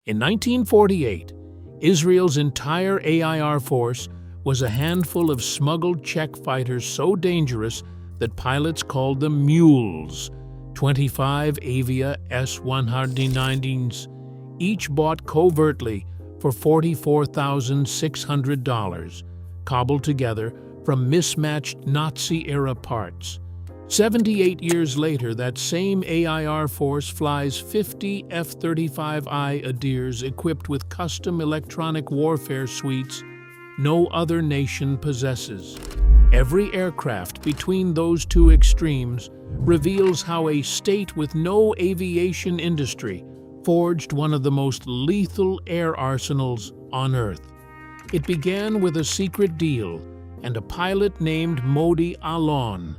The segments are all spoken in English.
In 1948, Israel's entire AIR force was a handful of smuggled Czech fighters so dangerous that pilots called them mules, 25 Avia S-199s, each bought covertly for $44,600, cobbled together from mismatched Nazi-era parts. 78 years later, that same AIR force flies 50 F-35I Adirs equipped with custom electronic warfare suites no other nation possesses. Every aircraft between those two extremes reveals how a state with no aviation industry forged one of the most lethal air arsenals on Earth. It began with a secret deal and a pilot named Modi Alon.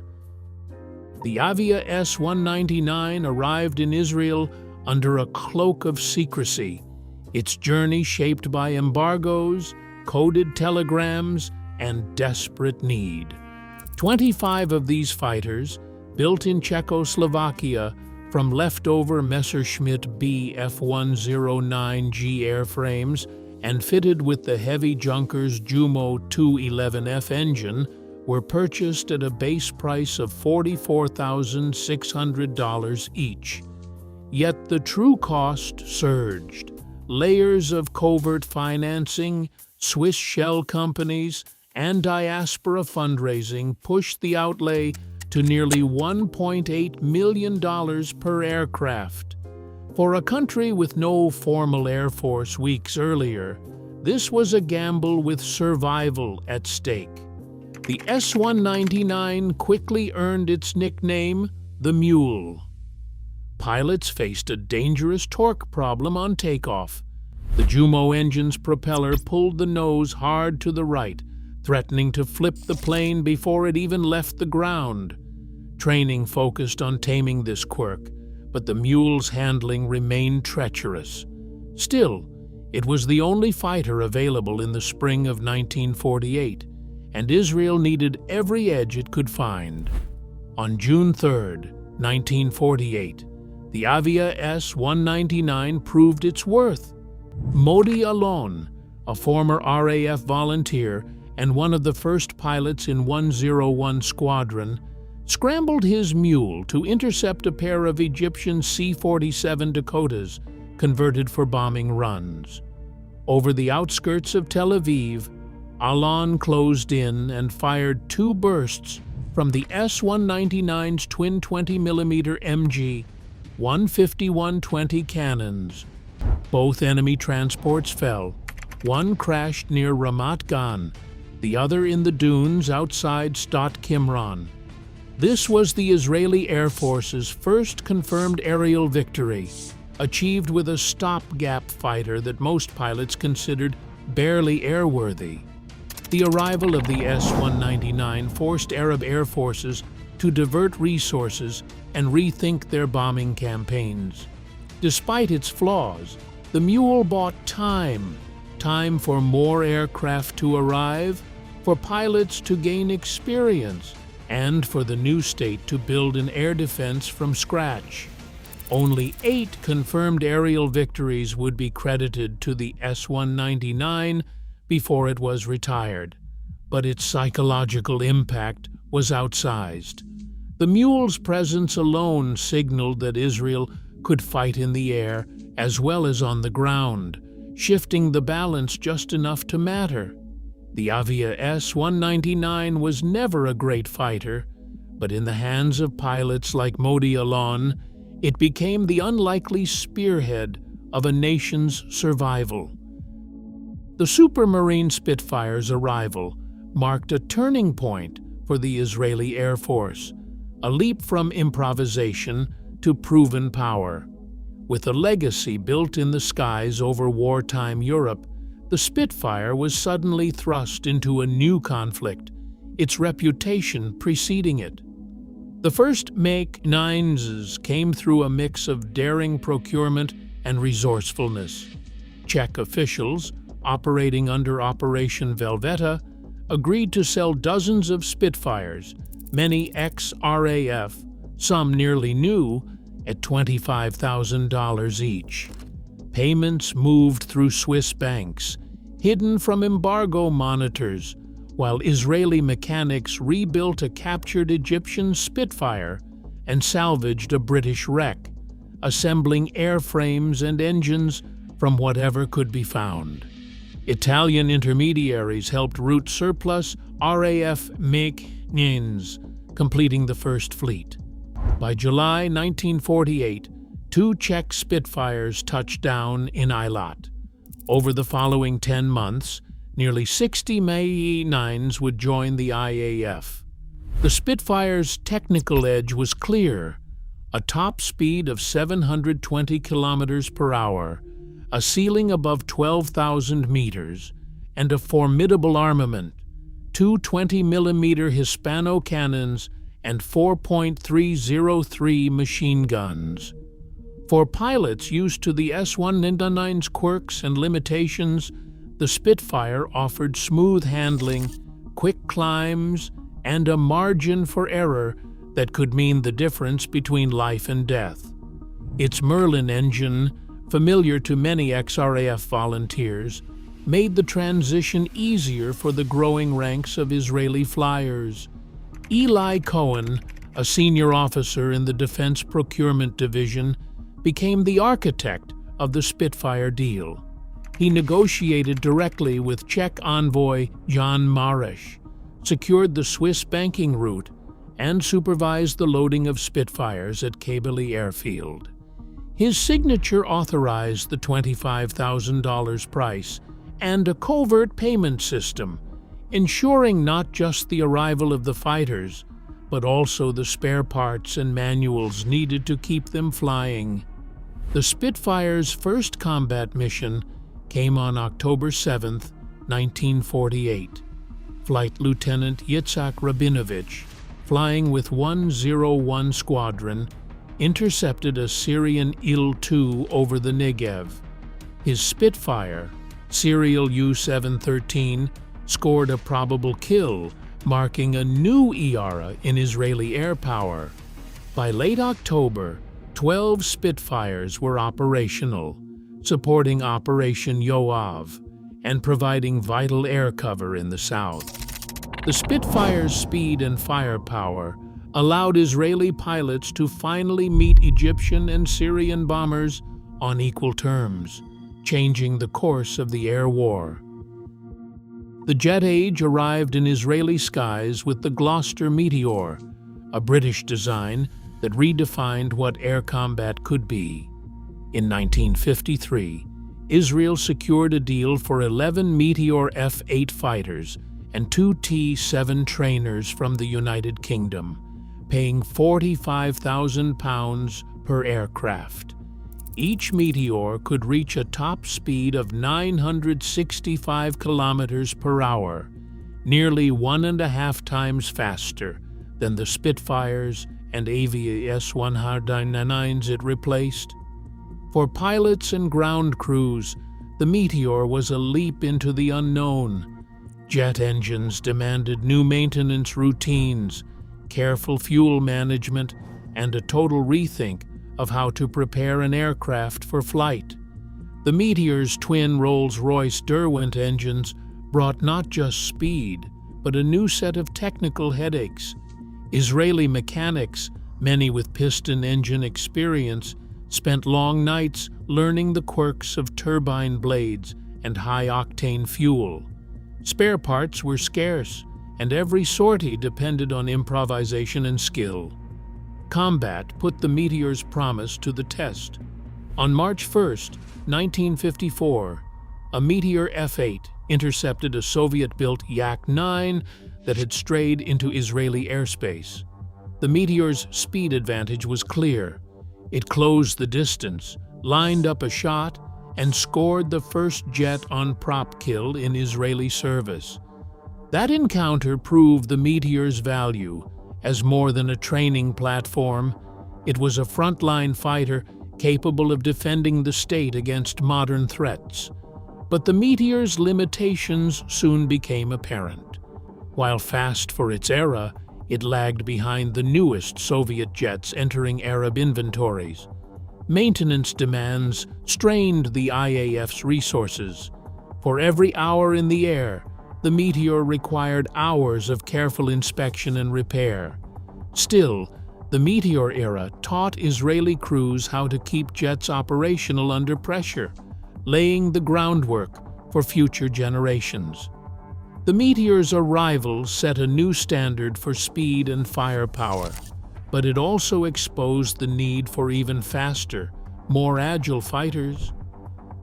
The Avia S-199 arrived in Israel under a cloak of secrecy, its journey shaped by embargoes, coded telegrams, and desperate need. 25 of these fighters, built in Czechoslovakia from leftover Messerschmitt Bf-109G airframes and fitted with the heavy Junkers Jumo 211F engine, were purchased at a base price of $44,600 each. Yet the true cost surged. Layers of covert financing, Swiss shell companies, and diaspora fundraising pushed the outlay to nearly $1.8 million per aircraft. For a country with no formal air force weeks earlier, this was a gamble with survival at stake. The S-199 quickly earned its nickname, the Mule. Pilots faced a dangerous torque problem on takeoff. The Jumo engine's propeller pulled the nose hard to the right, threatening to flip the plane before it even left the ground. Training focused on taming this quirk, but the Mule's handling remained treacherous. Still, it was the only fighter available in the spring of 1948, and Israel needed every edge it could find. On June 3, 1948, the Avia S-199 proved its worth. Modi Alon, a former RAF volunteer and one of the first pilots in 101 Squadron, scrambled his Mule to intercept a pair of Egyptian C-47 Dakotas converted for bombing runs. Over the outskirts of Tel Aviv, Alon closed in and fired 2 bursts from the S-199's twin 20mm MG 151-20 cannons. Both enemy transports fell. One crashed near Ramat Gan, the other in the dunes outside Sdot Qimron. This was the Israeli Air Force's first confirmed aerial victory, achieved with a stopgap fighter that most pilots considered barely airworthy. The arrival of the S-199 forced Arab air forces to divert resources and rethink their bombing campaigns. Despite its flaws, the Mule bought time for more aircraft to arrive, for pilots to gain experience, and for the new state to build an air defense from scratch. Only 8 confirmed aerial victories would be credited to the S-199 before it was retired, but its psychological impact was outsized. The Mule's presence alone signaled that Israel could fight in the air as well as on the ground, shifting the balance just enough to matter. The Avia S-199 was never a great fighter, but in the hands of pilots like Modi Alon, it became the unlikely spearhead of a nation's survival. The Supermarine Spitfire's arrival marked a turning point for the Israeli Air Force, a leap from improvisation to proven power. With a legacy built in the skies over wartime Europe, the Spitfire was suddenly thrust into a new conflict, its reputation preceding it. The first Make 9s came through a mix of daring procurement and resourcefulness. Czech officials, operating under Operation Velveta, agreed to sell dozens of Spitfires, many ex-RAF, some nearly new, at $25,000 each. Payments moved through Swiss banks, hidden from embargo monitors, while Israeli mechanics rebuilt a captured Egyptian Spitfire and salvaged a British wreck, assembling airframes and engines from whatever could be found. Italian intermediaries helped route surplus RAF machines, completing the first fleet. By July 1948, 2 Czech Spitfires touched down in Eilat. Over the following 10 months, nearly 60 Mai-9s would join the IAF. The Spitfire's technical edge was clear: a top speed of 720 kilometers per hour, a ceiling above 12,000 meters, and a formidable armament: 2 20mm Hispano cannons and 4.303 machine guns. For pilots used to the S-199's quirks and limitations, the Spitfire offered smooth handling, quick climbs, and a margin for error that could mean the difference between life and death. Its Merlin engine, familiar to many ex-RAF volunteers, made the transition easier for the growing ranks of Israeli flyers. Eli Cohen, a senior officer in the Defense Procurement Division, became the architect of the Spitfire deal. He negotiated directly with Czech envoy Jan Maresch, secured the Swiss banking route, and supervised the loading of Spitfires at Kabylie Airfield. His signature authorized the $25,000 price and a covert payment system, ensuring not just the arrival of the fighters, but also the spare parts and manuals needed to keep them flying. The Spitfire's first combat mission came on October 7, 1948. Flight Lieutenant Yitzhak Rabinovich, flying with 101 Squadron, intercepted a Syrian Il-2 over the Negev. His Spitfire, serial U-713, scored a probable kill, marking a new era in Israeli air power. By late October, 12 Spitfires were operational, supporting Operation Yoav and providing vital air cover in the south. The Spitfire's speed and firepower allowed Israeli pilots to finally meet Egyptian and Syrian bombers on equal terms, changing the course of the air war. The jet age arrived in Israeli skies with the Gloster Meteor, a British design that redefined what air combat could be. In 1953, Israel secured a deal for 11 Meteor F-8 fighters and 2 T-7 trainers from the United Kingdom, paying £45,000 per aircraft. Each Meteor could reach a top speed of 965 kilometers per hour, nearly 1.5 times faster than the Spitfires and Avia S-199s it replaced. For pilots and ground crews, the Meteor was a leap into the unknown. Jet engines demanded new maintenance routines, careful fuel management, and a total rethink of how to prepare an aircraft for flight. The Meteor's twin Rolls-Royce Derwent engines brought not just speed, but a new set of technical headaches. Israeli mechanics, many with piston engine experience, spent long nights learning the quirks of turbine blades and high-octane fuel. Spare parts were scarce, and every sortie depended on improvisation and skill. Combat put the Meteor's promise to the test. On March 1, 1954, a Meteor F-8 intercepted a Soviet-built Yak-9 that had strayed into Israeli airspace. The Meteor's speed advantage was clear. It closed the distance, lined up a shot, and scored the first jet on prop kill in Israeli service. That encounter proved the Meteor's value. As more than a training platform, it was a frontline fighter capable of defending the state against modern threats. But the Meteor's limitations soon became apparent. While fast for its era, it lagged behind the newest Soviet jets entering Arab inventories. maintenance demands strained the IAF's resources. For every hour in the air, the Meteor required hours of careful inspection and repair. Still, the Meteor era taught Israeli crews how to keep jets operational under pressure, laying the groundwork for future generations. The Meteor's arrival set a new standard for speed and firepower, but it also exposed the need for even faster, more agile fighters.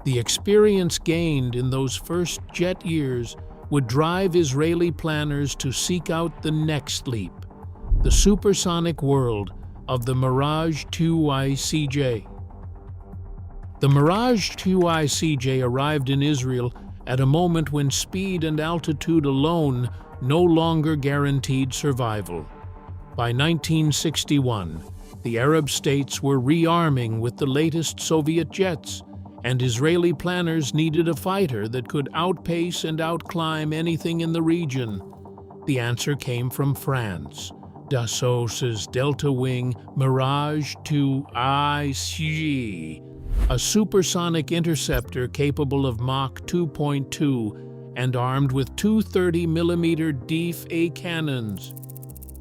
The experience gained in those first jet years would drive Israeli planners to seek out the next leap, the supersonic world of the Mirage 2ICJ. The Mirage 2ICJ arrived in Israel at a moment when speed and altitude alone no longer guaranteed survival. By 1961, the Arab states were rearming with the latest Soviet jets, and Israeli planners needed a fighter that could outpace and outclimb anything in the region. The answer came from France. Dassos's Delta-wing Mirage 2ICJ, a supersonic interceptor capable of Mach 2.2 and armed with two 30mm DIF-A cannons.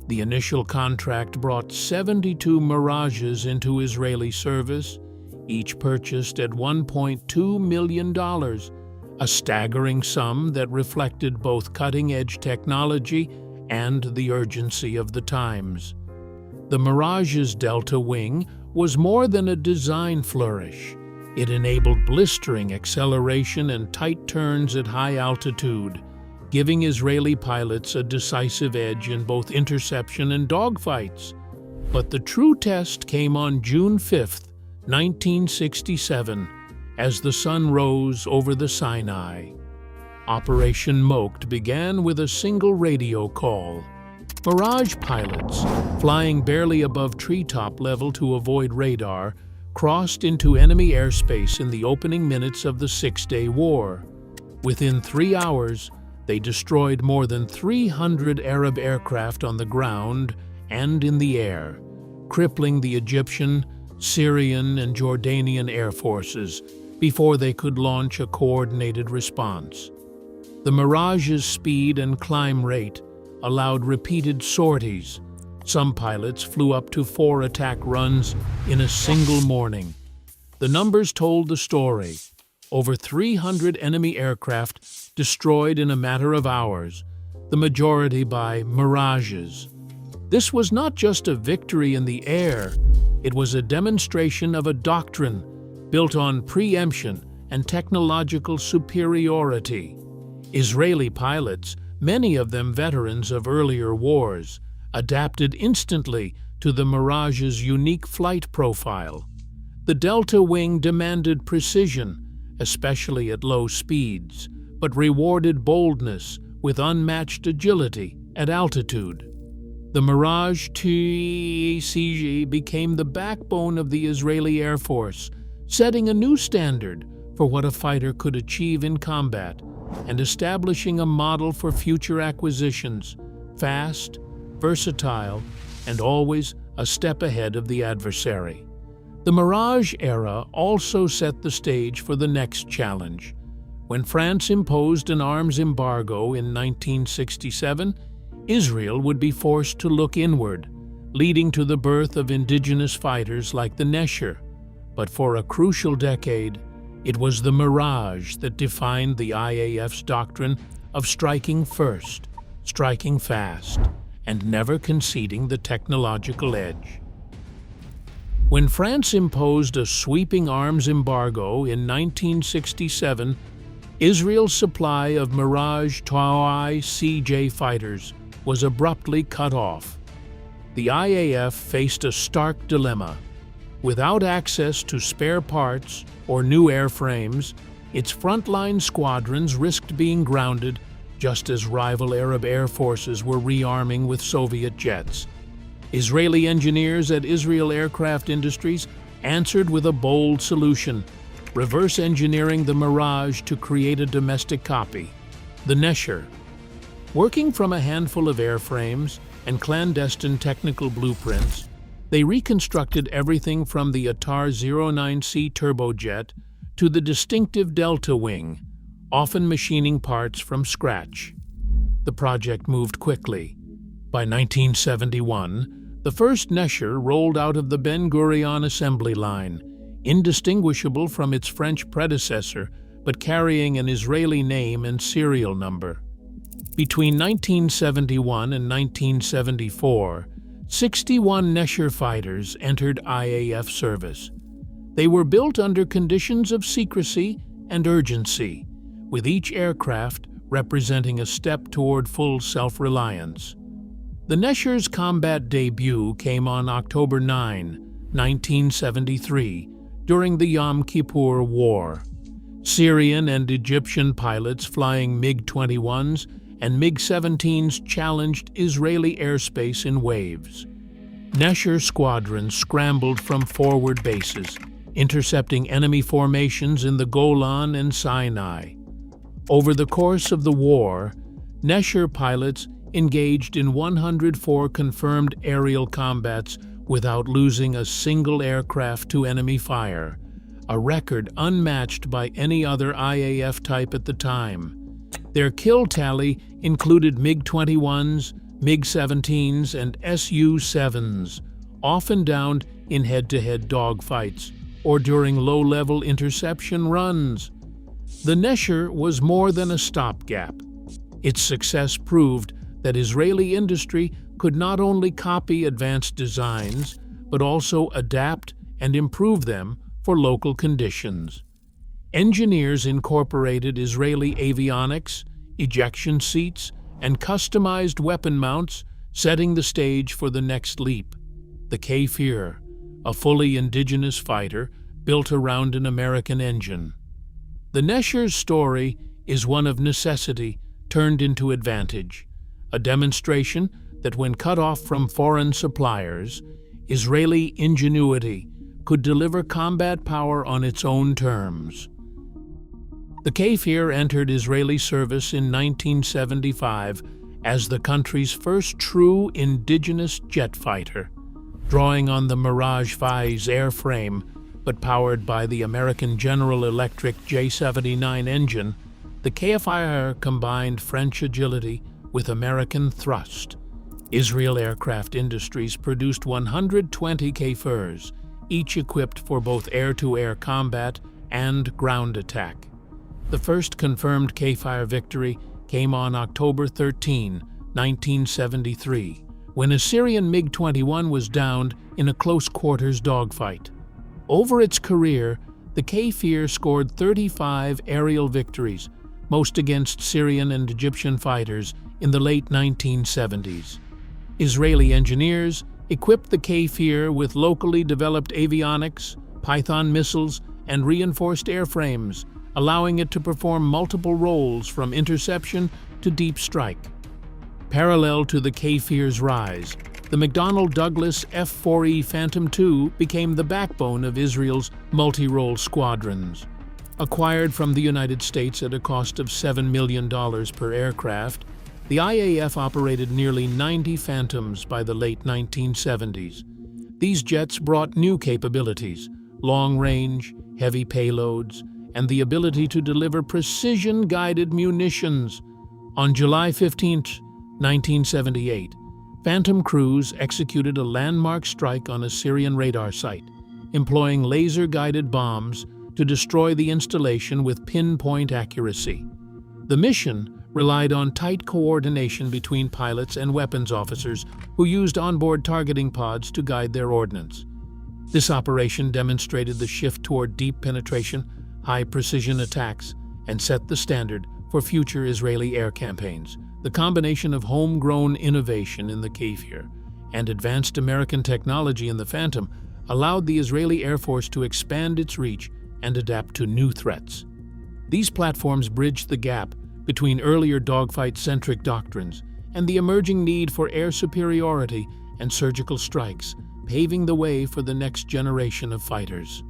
The initial contract brought 72 Mirages into Israeli service, each purchased at $1.2 million, a staggering sum that reflected both cutting-edge technology and the urgency of the times. The Mirage's Delta wing was more than a design flourish. It enabled blistering acceleration and tight turns at high altitude, giving Israeli pilots a decisive edge in both interception and dogfights. But the true test came on June 5, 1967, as the sun rose over the Sinai. Operation Moked began with a single radio call. Mirage pilots, flying barely above treetop level to avoid radar, crossed into enemy airspace in the opening minutes of the Six-Day War. Within 3 hours, they destroyed more than 300 Arab aircraft on the ground and in the air, crippling the Egyptian, Syrian, and Jordanian air forces before they could launch a coordinated response. The Mirage's speed and climb rate allowed repeated sorties. Some pilots flew up to 4 attack runs in a single morning. The numbers told the story. Over 300 enemy aircraft destroyed in a matter of hours, the majority by Mirages. This was not just a victory in the air, it was a demonstration of a doctrine built on preemption and technological superiority. Israeli pilots, many of them veterans of earlier wars, adapted instantly to the Mirage's unique flight profile. The Delta wing demanded precision, especially at low speeds, but rewarded boldness with unmatched agility at altitude. The Mirage 2ICJ became the backbone of the Israeli Air Force, setting a new standard for what a fighter could achieve in combat and establishing a model for future acquisitions: fast, versatile, and always a step ahead of the adversary. The Mirage era also set the stage for the next challenge. When France imposed an arms embargo in 1967, Israel would be forced to look inward, leading to the birth of indigenous fighters like the Negev. But for a crucial decade, it was the Mirage that defined the IAF's doctrine of striking first, striking fast, and never conceding the technological edge. When France imposed a sweeping arms embargo in 1967, Israel's supply of Mirage 2ICJ fighters was abruptly cut off. The IAF faced a stark dilemma. Without access to spare parts or new airframes, its frontline squadrons risked being grounded just as rival Arab air forces were rearming with Soviet jets. Israeli engineers at Israel Aircraft Industries answered with a bold solution: reverse engineering the Mirage to create a domestic copy, the Negev. Working from a handful of airframes and clandestine technical blueprints, They reconstructed everything from the Atar-09C turbojet to the distinctive Delta wing, often machining parts from scratch. The project moved quickly. By 1971, the first Nesher rolled out of the Ben Gurion assembly line, indistinguishable from its French predecessor, but carrying an Israeli name and serial number. Between 1971 and 1974, 61 Nesher fighters entered IAF service. They were built under conditions of secrecy and urgency, with each aircraft representing a step toward full self-reliance. The Nesher's combat debut came on October 9, 1973, during the Yom Kippur War. Syrian and Egyptian pilots flying MiG-21s and MiG-17s challenged Israeli airspace in waves. Nesher squadrons scrambled from forward bases, intercepting enemy formations in the Golan and Sinai. Over the course of the war, Nesher pilots engaged in 104 confirmed aerial combats without losing a single aircraft to enemy fire, a record unmatched by any other IAF type at the time. Their kill tally included MiG-21s, MiG-17s, and Su-7s, often downed in head-to-head dogfights or during low-level interception runs. The Nesher was more than a stopgap. Its success proved that Israeli industry could not only copy advanced designs, but also adapt and improve them for local conditions. Engineers incorporated Israeli avionics, ejection seats, and customized weapon mounts, setting the stage for the next leap. The Kfir, a fully indigenous fighter built around an American engine. The Nesher's story is one of necessity turned into advantage, a demonstration that when cut off from foreign suppliers, Israeli ingenuity could deliver combat power on its own terms. The Kfir entered Israeli service in 1975 as the country's first true indigenous jet fighter, drawing on the Mirage V's airframe but powered by the American General Electric J-79 engine. The Kfir combined French agility with American thrust. Israel Aircraft Industries produced 120 Kfirs, each equipped for both air-to-air combat and ground attack. The first confirmed Kfir victory came on October 13, 1973, when a Syrian MiG-21 was downed in a close-quarters dogfight. Over its career, the Kfir scored 35 aerial victories, most against Syrian and Egyptian fighters in the late 1970s. Israeli engineers equipped the Kfir with locally developed avionics, Python missiles, and reinforced airframes, allowing it to perform multiple roles from interception to deep strike. Parallel to the Kfir's rise, the McDonnell Douglas F-4E Phantom II became the backbone of Israel's multi-role squadrons. Acquired from the United States at a cost of $7 million per aircraft, the IAF operated nearly 90 Phantoms by the late 1970s. These jets brought new capabilities, long-range, heavy payloads, and the ability to deliver precision-guided munitions. On July 15, 1978, Phantom crews executed a landmark strike on a Syrian radar site, employing laser-guided bombs to destroy the installation with pinpoint accuracy. The mission relied on tight coordination between pilots and weapons officers who used onboard targeting pods to guide their ordnance. This operation demonstrated the shift toward deep penetration, high-precision attacks, and set the standard for future Israeli air campaigns. The combination of homegrown innovation in the Kfir and advanced American technology in the Phantom allowed the Israeli Air Force to expand its reach and adapt to new threats. These platforms bridged the gap between earlier dogfight-centric doctrines and the emerging need for air superiority and surgical strikes, paving the way for the next generation of fighters.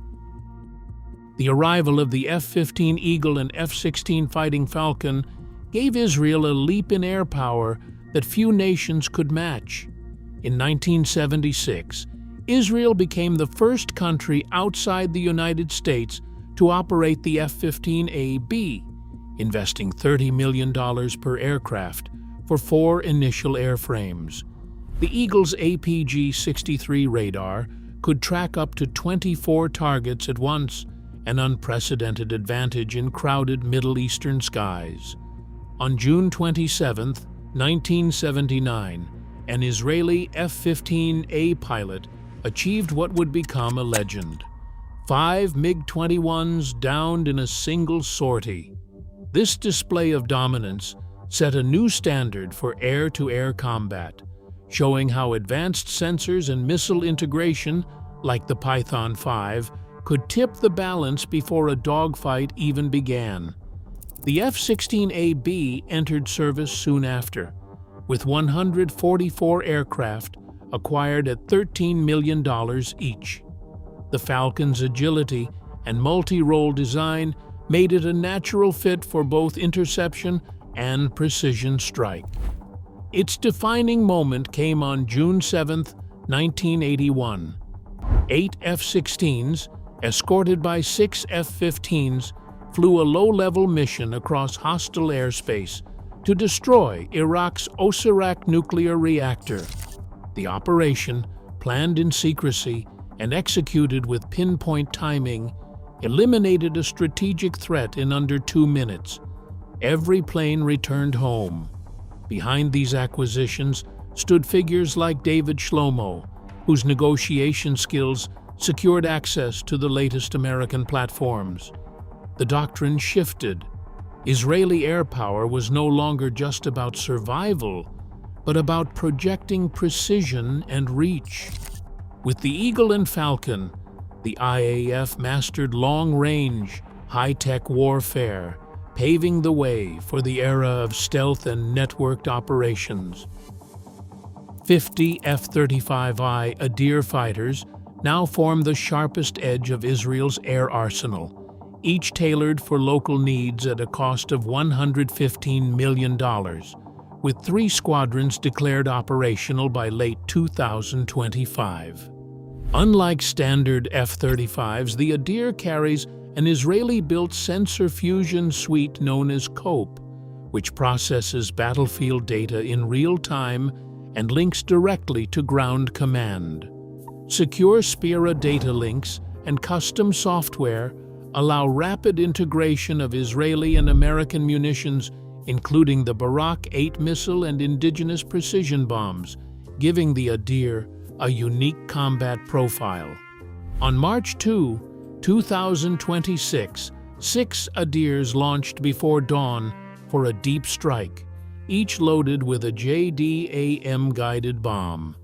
The arrival of the F-15 Eagle and F-16 Fighting Falcon gave Israel a leap in air power that few nations could match. In 1976, Israel became the first country outside the United States to operate the F-15AB, investing $30 million per aircraft for 4 initial airframes. The Eagle's APG-63 radar could track up to 24 targets at once, an unprecedented advantage in crowded Middle Eastern skies. On June 27, 1979, an Israeli F-15A pilot achieved what would become a legend. 5 MiG-21s downed in a single sortie. This display of dominance set a new standard for air-to-air combat, showing how advanced sensors and missile integration, like the Python 5, could tip the balance before a dogfight even began. The F-16AB entered service soon after, with 144 aircraft acquired at $13 million each. The Falcon's agility and multi-role design made it a natural fit for both interception and precision strike. Its defining moment came on June 7, 1981. 8 F-16s, escorted by 6 F-15s, flew a low-level mission across hostile airspace to destroy Iraq's Osirak nuclear reactor. The operation, planned in secrecy and executed with pinpoint timing, eliminated a strategic threat in under 2 minutes. Every plane returned home. Behind these acquisitions stood figures like David Shlomo, whose negotiation skills secured access to the latest American platforms. The doctrine shifted. Israeli air power was no longer just about survival, but about projecting precision and reach. With the Eagle and Falcon, the IAF mastered long-range, high-tech warfare, paving the way for the era of stealth and networked operations. 50 F-35I Adir fighters now form the sharpest edge of Israel's air arsenal, each tailored for local needs at a cost of $115 million, with 3 squadrons declared operational by late 2025. Unlike standard F-35s, the Adir carries an Israeli-built sensor fusion suite known as COPE, which processes battlefield data in real time and links directly to ground command. Secure Spira data links and custom software allow rapid integration of Israeli and American munitions, including the Barak 8 missile and indigenous precision bombs, giving the Adir a unique combat profile. On March 2, 2026, 6 Adirs launched before dawn for a deep strike, each loaded with a JDAM-guided bomb.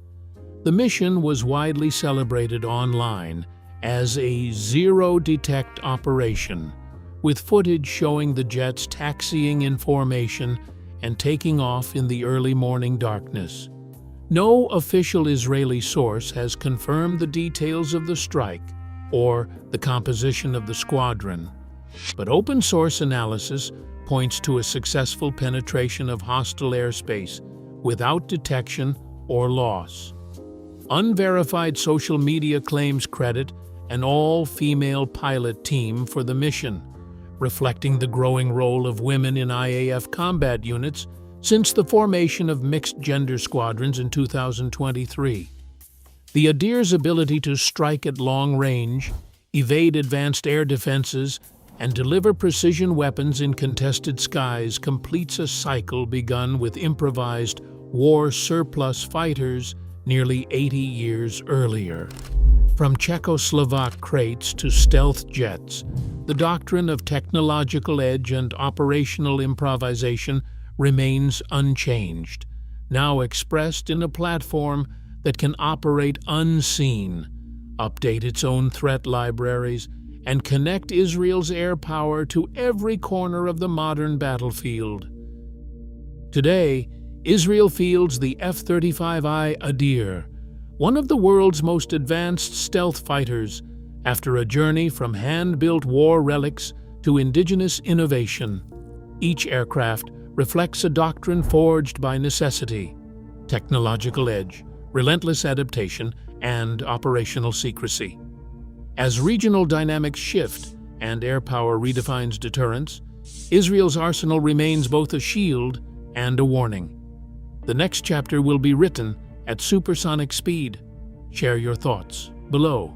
The mission was widely celebrated online as a zero-detect operation, with footage showing the jets taxiing in formation and taking off in the early morning darkness. No official Israeli source has confirmed the details of the strike or the composition of the squadron, but open-source analysis points to a successful penetration of hostile airspace without detection or loss. Unverified social media claims credit an all-female pilot team for the mission, reflecting the growing role of women in IAF combat units since the formation of mixed-gender squadrons in 2023. The Adir's ability to strike at long range, evade advanced air defenses, and deliver precision weapons in contested skies completes a cycle begun with improvised war surplus fighters nearly 80 years earlier. From Czechoslovak crates to stealth jets, the doctrine of technological edge and operational improvisation remains unchanged, now expressed in a platform that can operate unseen, update its own threat libraries, and connect Israel's air power to every corner of the modern battlefield. Today, Israel fields the F-35I Adir, one of the world's most advanced stealth fighters, after a journey from hand-built war relics to indigenous innovation. Each aircraft reflects a doctrine forged by necessity: technological edge, relentless adaptation, and operational secrecy. As regional dynamics shift and air power redefines deterrence, Israel's arsenal remains both a shield and a warning. The next chapter will be written at supersonic speed. Share your thoughts below.